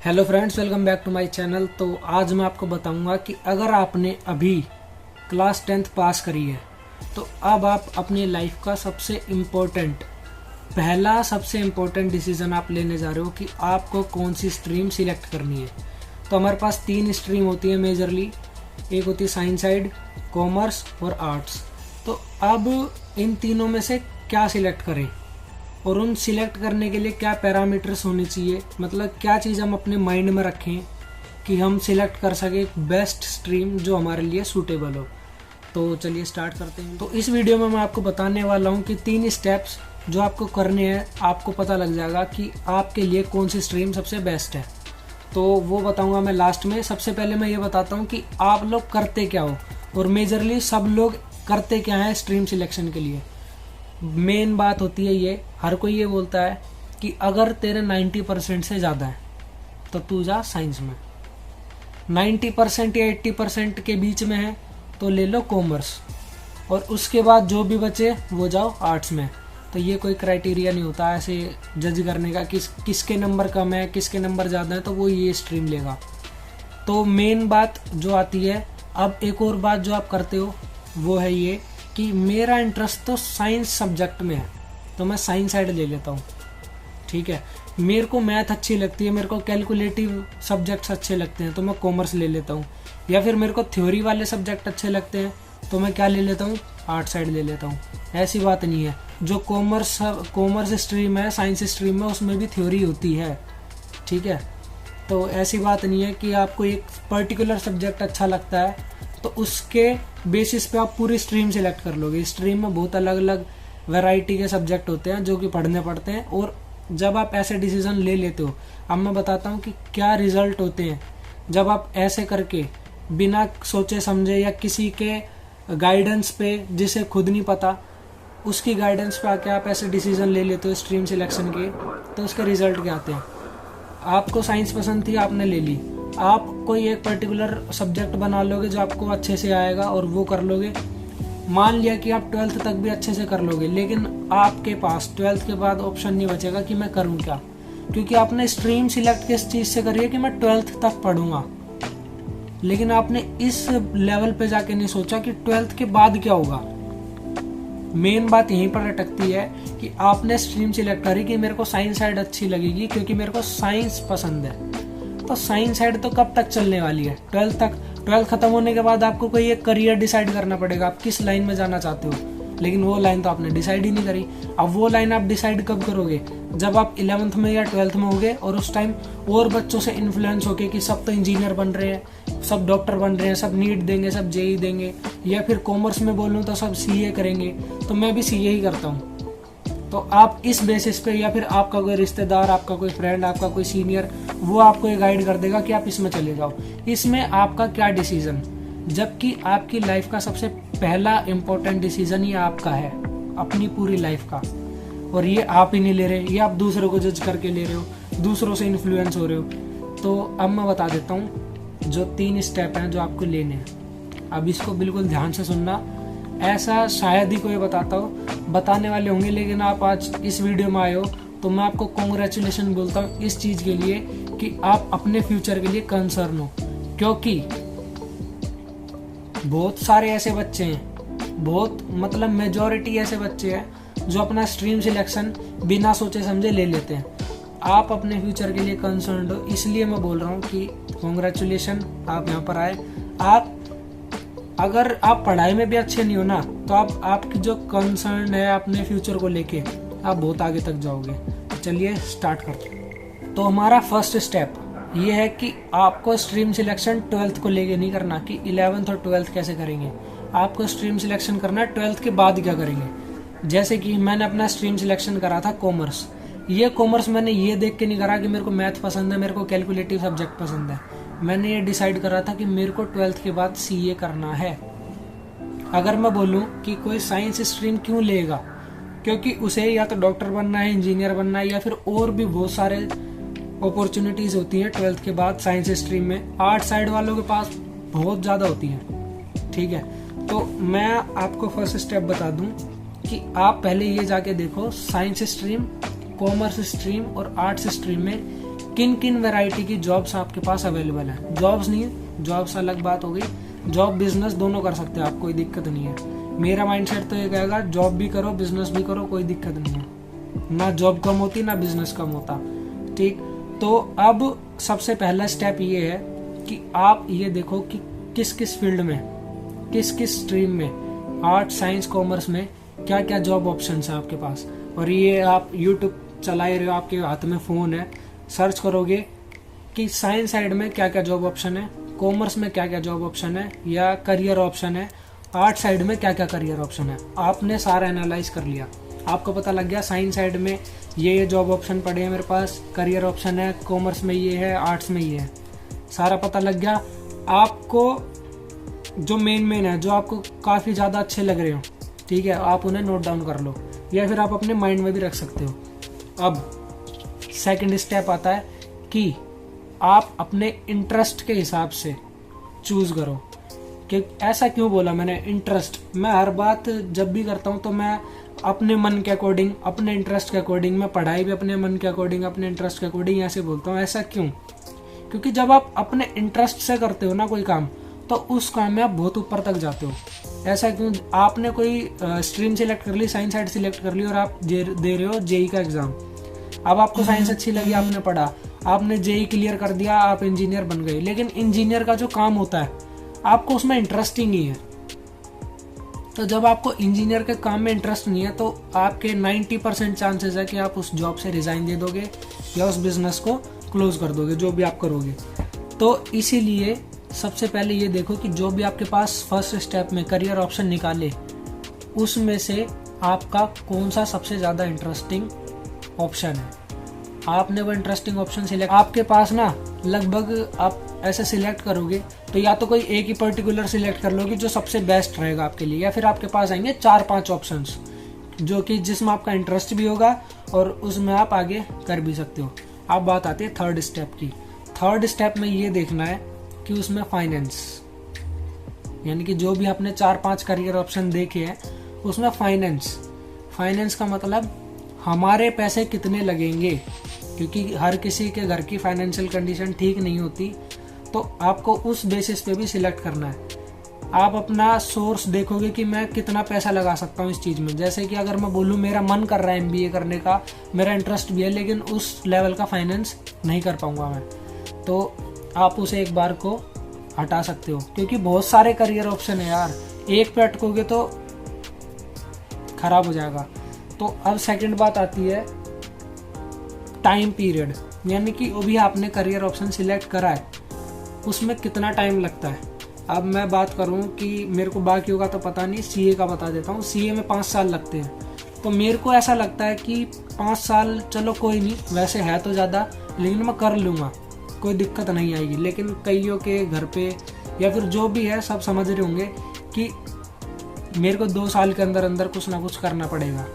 Hello friends, welcome back to my channel. तो आज मैं आपको बताऊंगा कि अगर आपने अभी क्लास 10th पास करी है तो अब आप अपनी लाइफ का सबसे इम्पोर्टेंट डिसीजन आप लेने जा रहे हो कि आपको कौन सी स्ट्रीम सिलेक्ट करनी है। तो हमारे पास 3 स्ट्रीम होती है मेजरली। एक होती है साइंस साइड, कॉमर्स और आर्ट्स। तो अब इन तीनों में से क्या सिलेक्ट करें और उन सिलेक्ट करने के लिए क्या पैरामीटर्स होने चाहिए, मतलब क्या चीज़ हम अपने माइंड में रखें कि हम सिलेक्ट कर सके एक बेस्ट स्ट्रीम जो हमारे लिए सूटेबल हो। तो चलिए स्टार्ट करते हैं। तो इस वीडियो में मैं आपको बताने वाला हूँ कि 3 स्टेप्स जो आपको करने हैं, आपको पता लग जाएगा कि आपके लिए कौन सी स्ट्रीम सबसे बेस्ट है। तो वो बताऊँगा मैं लास्ट में। सबसे पहले मैं ये बताता हूँ कि आप लोग करते क्या हो और मेजरली सब लोग करते क्या है स्ट्रीम सिलेक्शन के लिए। मेन बात होती है ये, हर कोई ये बोलता है कि अगर तेरे 90% से ज़्यादा है तो तू जा साइंस में, 90% या 80% के बीच में है तो ले लो कॉमर्स, और उसके बाद जो भी बचे वो जाओ आर्ट्स में। तो ये कोई क्राइटेरिया नहीं होता ऐसे जज करने का कि किसके नंबर कम है किसके नंबर ज़्यादा है तो वो ये स्ट्रीम लेगा। तो मेन बात जो आती है, अब एक और बात जो आप करते हो वो है ये कि मेरा इंटरेस्ट तो साइंस सब्जेक्ट में है तो मैं साइंस साइड ले लेता हूँ, ठीक है। मेरे को मैथ अच्छी लगती है, मेरे को कैलकुलेटिव सब्जेक्ट्स अच्छे लगते हैं तो मैं कॉमर्स ले लेता हूँ। या फिर मेरे को थ्योरी वाले सब्जेक्ट अच्छे लगते हैं तो मैं क्या ले लेता हूँ, आर्ट साइड ले लेता हूँ। ऐसी बात नहीं है, जो कॉमर्स स्ट्रीम है, साइंस स्ट्रीम में, उसमें भी थ्योरी होती है, ठीक है। तो ऐसी बात नहीं है कि आपको एक पर्टिकुलर सब्जेक्ट अच्छा लगता है तो उसके बेसिस पे आप पूरी स्ट्रीम सेलेक्ट कर लोगे। स्ट्रीम में बहुत अलग अलग वैरायटी के सब्जेक्ट होते हैं जो कि पढ़ने पड़ते हैं, और जब आप ऐसे डिसीजन ले लेते हो, अब मैं बताता हूँ कि क्या रिजल्ट होते हैं जब आप ऐसे करके बिना सोचे समझे या किसी के गाइडेंस पे, जिसे खुद नहीं पता उसकी गाइडेंस पे आके आप ऐसे डिसीजन ले लेते हो स्ट्रीम सिलेक्शन के, तो उसके रिजल्ट क्या आते हैं। आपको साइंस पसंद थी, आपने ले ली, आप कोई एक पर्टिकुलर सब्जेक्ट बना लोगे जो आपको अच्छे से आएगा और वो कर लोगे। मान लिया कि आप 12th तक भी अच्छे से कर लोगे, लेकिन आपके पास 12th के बाद ऑप्शन नहीं बचेगा कि मैं करूं क्या, क्योंकि आपने स्ट्रीम सिलेक्ट किस चीज़ से करी है कि मैं 12th तक पढ़ूंगा, लेकिन आपने इस लेवल पे जाके नहीं सोचा कि 12th के बाद क्या होगा। मेन बात यहीं पर अटकती है कि आपने स्ट्रीम सिलेक्ट करी कि मेरे को साइंस साइड अच्छी लगेगी क्योंकि मेरे को साइंस पसंद है। तो साइंस साइड तो कब तक चलने वाली है, 12th तक। 12th खत्म होने के बाद आपको कोई एक करियर डिसाइड करना पड़ेगा, आप किस लाइन में जाना चाहते हो, लेकिन वो लाइन तो आपने डिसाइड ही नहीं करी। अब वो लाइन आप डिसाइड कब करोगे, जब आप 11th में या 12th में होगे और उस टाइम और बच्चों से इन्फ्लुएंस होके कि सब तो इंजीनियर बन रहे हैं, सब डॉक्टर बन रहे हैं, सब नीट देंगे, सब जेई देंगे, या फिर कॉमर्स में बोलूँ तो सब सीए करेंगे, तो मैं भी सीए ही करता हूँ। तो आप इस बेसिस पे, या फिर आपका कोई रिश्तेदार, आपका कोई फ्रेंड, आपका कोई सीनियर, वो आपको ये गाइड कर देगा कि आप इसमें चले जाओ। इसमें आपका क्या डिसीजन, जबकि आपकी लाइफ का सबसे पहला इम्पोर्टेंट डिसीजन ये आपका है, अपनी पूरी लाइफ का। और ये आप ही नहीं ले रहे, ये आप दूसरों को जज करके ले रहे हो, दूसरों से इन्फ्लुएंस हो रहे हो। तो अब मैं बता देता हूँ जो 3 स्टेप हैं जो आपको लेने हैं। अब इसको बिल्कुल ध्यान से सुनना, ऐसा शायद ही कोई बताने वाले होंगे, लेकिन आप आज इस वीडियो में आए हो तो मैं आपको कॉन्ग्रेचुलेशन बोलता हूँ इस चीज़ के लिए कि आप अपने फ्यूचर के लिए कंसर्न हो। क्योंकि बहुत सारे ऐसे बच्चे हैं, मतलब मेजॉरिटी ऐसे बच्चे हैं जो अपना स्ट्रीम सिलेक्शन बिना सोचे समझे ले लेते हैं। आप अपने फ्यूचर के लिए कंसर्न हो, इसलिए मैं बोल रहा हूँ कि कॉन्ग्रेचुलेशन, आप यहाँ पर आए। अगर आप पढ़ाई में भी अच्छे नहीं हो ना, तो आपकी जो कंसर्न है अपने फ्यूचर को लेके, आप बहुत आगे तक जाओगे। तो चलिए स्टार्ट करते हैं। तो हमारा फर्स्ट स्टेप ये है कि आपको स्ट्रीम सिलेक्शन 12th को लेके नहीं करना कि 11th और 12th कैसे करेंगे। आपको स्ट्रीम सिलेक्शन करना है 12th के बाद क्या करेंगे। जैसे कि मैंने अपना स्ट्रीम सिलेक्शन करा था कॉमर्स। ये कॉमर्स मैंने ये देख के नहीं करा कि मेरे को मैथ पसंद है, मेरे को कैलकुलेटिव सब्जेक्ट पसंद है। मैंने ये डिसाइड करा था कि मेरे को 12th के बाद सीए करना है। अगर मैं बोलूँ कि कोई साइंस स्ट्रीम क्यों लेगा, क्योंकि उसे या तो डॉक्टर बनना है, इंजीनियर बनना है, या फिर और भी बहुत सारे अपॉर्चुनिटीज़ होती हैं 12th के बाद साइंस स्ट्रीम में। आर्ट साइड वालों के पास बहुत ज़्यादा होती हैं, ठीक है। तो मैं आपको फर्स्ट स्टेप बता दूं कि आप पहले ये जाके देखो साइंस स्ट्रीम, कॉमर्स स्ट्रीम और आर्ट्स स्ट्रीम में किन किन वैरायटी की जॉब्स आपके पास अवेलेबल है। जॉब्स नहीं है, जॉब्स अलग बात हो गई, जॉब बिजनेस दोनों कर सकते हो आप, कोई दिक्कत नहीं है। मेरा माइंडसेट तो ये कहेगा जॉब भी करो बिजनेस भी करो, कोई दिक्कत नहीं है, ना जॉब कम होती ना बिजनेस कम होता, ठीक। तो अब सबसे पहला स्टेप ये है कि आप ये देखो कि किस किस फील्ड में, किस किस स्ट्रीम में, आर्ट साइंस कॉमर्स में क्या क्या जॉब ऑप्शन है आपके पास। और ये आप यूट्यूब चला ही रहे हो, आपके हाथ में फ़ोन है, सर्च करोगे कि साइंस साइड में क्या क्या जॉब ऑप्शन है, कॉमर्स में क्या क्या जॉब ऑप्शन है या करियर ऑप्शन है, आर्ट साइड में क्या क्या करियर ऑप्शन है। आपने सारा एनालाइज कर लिया, आपको पता लग गया साइंस साइड में ये जॉब ऑप्शन पड़े हैं मेरे पास, करियर ऑप्शन है, कॉमर्स में ये है, आर्ट्स में ये है, सारा पता लग गया। आपको जो मेन है, जो आपको काफ़ी ज़्यादा अच्छे लग रहे हो, ठीक है, आप उन्हें नोट डाउन कर लो या फिर आप अपने माइंड में भी रख सकते हो। अब सेकंड स्टेप आता है कि आप अपने इंटरेस्ट के हिसाब से चूज करो। कि ऐसा क्यों बोला मैंने इंटरेस्ट, मैं हर बात जब भी करता हूँ तो मैं अपने मन के अकॉर्डिंग, अपने इंटरेस्ट के अकॉर्डिंग, मैं पढ़ाई भी अपने मन के अकॉर्डिंग, अपने इंटरेस्ट के अकॉर्डिंग ऐसे बोलता हूँ। ऐसा क्यों? क्योंकि जब आप अपने इंटरेस्ट से करते हो ना कोई काम, तो उस काम में आप बहुत ऊपर तक जाते हो। ऐसा क्यों? आपने कोई स्ट्रीम सिलेक्ट कर ली, साइंस साइड सिलेक्ट कर ली और आप दे रहे हो जेई का एग्जाम। अब आपको साइंस अच्छी लगी, आपने पढ़ा, आपने जेई क्लियर कर दिया, आप इंजीनियर बन गए। लेकिन इंजीनियर का जो काम होता है आपको उसमें इंटरेस्ट ही नहीं है। तो जब आपको इंजीनियर के काम में इंटरेस्ट नहीं है तो आपके 90% चांसेस है कि आप उस जॉब से रिजाइन दे दोगे या उस बिजनेस को क्लोज कर दोगे, जो भी आप करोगे। तो इसीलिए सबसे पहले ये देखो कि जो भी आपके पास फर्स्ट स्टेप में करियर ऑप्शन निकाले, उसमें से आपका कौन सा सबसे ज़्यादा इंटरेस्टिंग ऑप्शन है। आपने वो इंटरेस्टिंग ऑप्शन सिलेक्ट, आपके पास ना लगभग आप ऐसे सिलेक्ट करोगे तो या तो कोई एक ही पर्टिकुलर सिलेक्ट कर लोगे जो सबसे बेस्ट रहेगा आपके लिए, या फिर आपके पास आएंगे 4-5 ऑप्शंस जो कि जिसमें आपका इंटरेस्ट भी होगा और उसमें आप आगे कर भी सकते हो। अब बात आती है थर्ड स्टेप की। थर्ड स्टेप में ये देखना है कि उसमें फाइनेंस, यानी कि जो भी आपने 4-5 करियर ऑप्शन देखे हैं उसमें फाइनेंस का मतलब हमारे पैसे कितने लगेंगे, क्योंकि हर किसी के घर की फाइनेंशियल कंडीशन ठीक नहीं होती। तो आपको उस बेसिस पे भी सिलेक्ट करना है। आप अपना सोर्स देखोगे कि मैं कितना पैसा लगा सकता हूँ इस चीज़ में। जैसे कि अगर मैं बोलूँ मेरा मन कर रहा है MBA करने का, मेरा इंटरेस्ट भी है, लेकिन उस लेवल का फाइनेंस नहीं कर पाऊंगा मैं, तो आप उसे एक बार को हटा सकते हो। क्योंकि बहुत सारे करियर ऑप्शन है यार, एक पे अटकोगे तो खराब हो जाएगा। तो अब सेकंड बात आती है टाइम पीरियड, यानी कि वो भी आपने करियर ऑप्शन सिलेक्ट करा है उसमें कितना टाइम लगता है। अब मैं बात करूं कि मेरे को बाकी होगा तो पता नहीं, CA का बता देता हूं। CA में 5 साल लगते हैं, तो मेरे को ऐसा लगता है कि 5 साल चलो कोई नहीं, वैसे है तो ज़्यादा, लेकिन मैं कर लूँगा, कोई दिक्कत नहीं आएगी। लेकिन कईयों के घर पे या फिर जो भी है सब समझ रहे होंगे कि मेरे को 2 साल के अंदर अंदर कुछ ना कुछ करना पड़ेगा,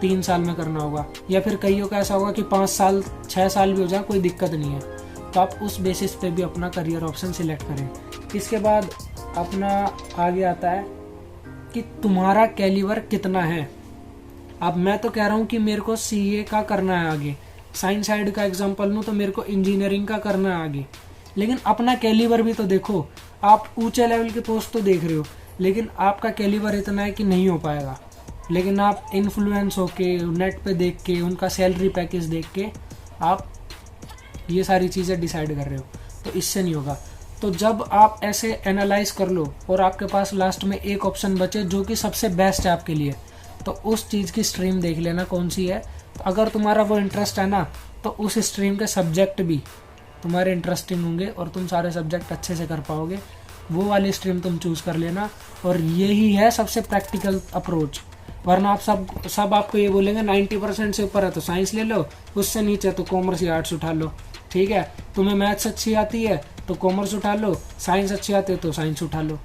3 साल में करना होगा, या फिर कईयों का ऐसा होगा कि 5 साल 6 साल भी हो जाए, कोई दिक्कत नहीं है। तो आप उस बेसिस पे भी अपना करियर ऑप्शन सिलेक्ट करें। इसके बाद अपना आगे आता है कि तुम्हारा कैलिबर कितना है। अब मैं तो कह रहा हूँ कि मेरे को CA का करना है आगे, साइंस साइड का एग्जांपल लूँ तो मेरे को इंजीनियरिंग का करना है आगे। लेकिन अपना कैलिबर भी तो देखो, आप ऊंचे लेवल के पोस्ट तो देख रहे हो, लेकिन आपका कैलिबर इतना है कि नहीं हो पाएगा। लेकिन आप इन्फ्लुएंस होके, नेट पे देख के, उनका सैलरी पैकेज देख के आप ये सारी चीज़ें डिसाइड कर रहे हो, तो इससे नहीं होगा। तो जब आप ऐसे एनालाइज कर लो और आपके पास लास्ट में एक ऑप्शन बचे जो कि सबसे बेस्ट है आपके लिए, तो उस चीज़ की स्ट्रीम देख लेना कौन सी है। तो अगर तुम्हारा वो इंटरेस्ट है ना, तो उस स्ट्रीम के सब्जेक्ट भी तुम्हारे इंटरेस्टिंग होंगे और तुम सारे सब्जेक्ट अच्छे से कर पाओगे, वो वाली स्ट्रीम तुम चूज़ कर लेना। और यही है सबसे प्रैक्टिकल अप्रोच। वरना आप सब आपको ये बोलेंगे 90% से ऊपर है तो साइंस ले लो, उससे नीचे तो कॉमर्स या आर्ट्स उठा लो, ठीक है। तुम्हें मैथ्स अच्छी आती है तो कॉमर्स उठा लो, साइंस अच्छी आती है तो साइंस उठा लो,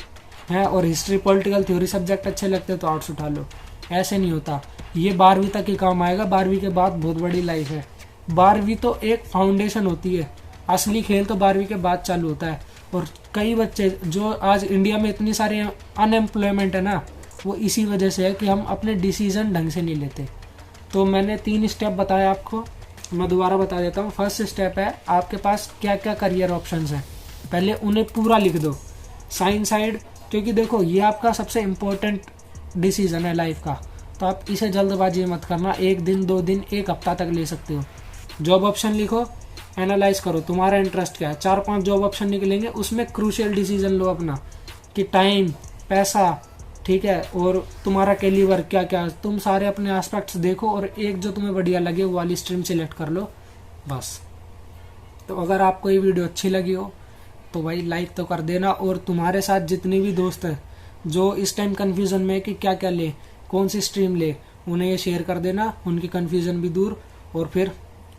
है, और हिस्ट्री पॉलिटिकल थ्योरी सब्जेक्ट अच्छे लगते हैं तो आर्ट्स उठा लो। ऐसे नहीं होता, ये 12वीं तक ही काम आएगा, 12वीं के बाद बहुत बड़ी लाइफ है। 12वीं तो एक फाउंडेशन होती है, असली खेल तो 12वीं के बाद चालू होता है। और कई बच्चे जो आज इंडिया में इतनी सारी अनएम्प्लॉयमेंट है ना, वो इसी वजह से है कि हम अपने डिसीजन ढंग से नहीं लेते। तो मैंने 3 स्टेप बताया आपको मैं दोबारा बता देता हूँ। फर्स्ट स्टेप है आपके पास क्या क्या करियर ऑप्शंस हैं, पहले उन्हें पूरा लिख दो साइंस साइड, क्योंकि देखो ये आपका सबसे इम्पोर्टेंट डिसीजन है लाइफ का, तो आप इसे जल्दबाजी मत करना, 1 दिन 2 दिन 1 हफ्ता तक ले सकते हो। जॉब ऑप्शन लिखो, एनालाइज करो तुम्हारा इंटरेस्ट क्या है, 4-5 जॉब ऑप्शन निकलेंगे, उसमें क्रूशियल डिसीजन लो अपना कि टाइम, पैसा, ठीक है, और तुम्हारा कैलिबर क्या क्या, तुम सारे अपने एस्पेक्ट्स देखो और एक जो तुम्हें बढ़िया लगे वो वाली स्ट्रीम सिलेक्ट कर लो बस। तो अगर आपको ये वीडियो अच्छी लगी हो तो भाई लाइक तो कर देना, और तुम्हारे साथ जितने भी दोस्त हैं जो इस टाइम कन्फ्यूजन में है कि क्या क्या ले, कौन सी स्ट्रीम ले, उन्हें ये शेयर कर देना, उनकी कन्फ्यूजन भी दूर, और फिर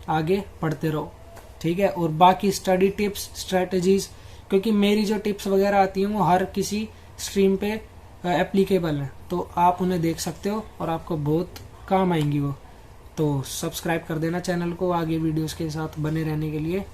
आगे पढ़ते रहो, ठीक है। और बाकी स्टडी टिप्स, स्ट्रेटजीज, क्योंकि मेरी जो टिप्स वगैरह आती हैं वो हर किसी स्ट्रीम पे एप्लीकेबल है, तो आप उन्हें देख सकते हो और आपको बहुत काम आएंगी वो। तो सब्सक्राइब कर देना चैनल को आगे वीडियोस के साथ बने रहने के लिए।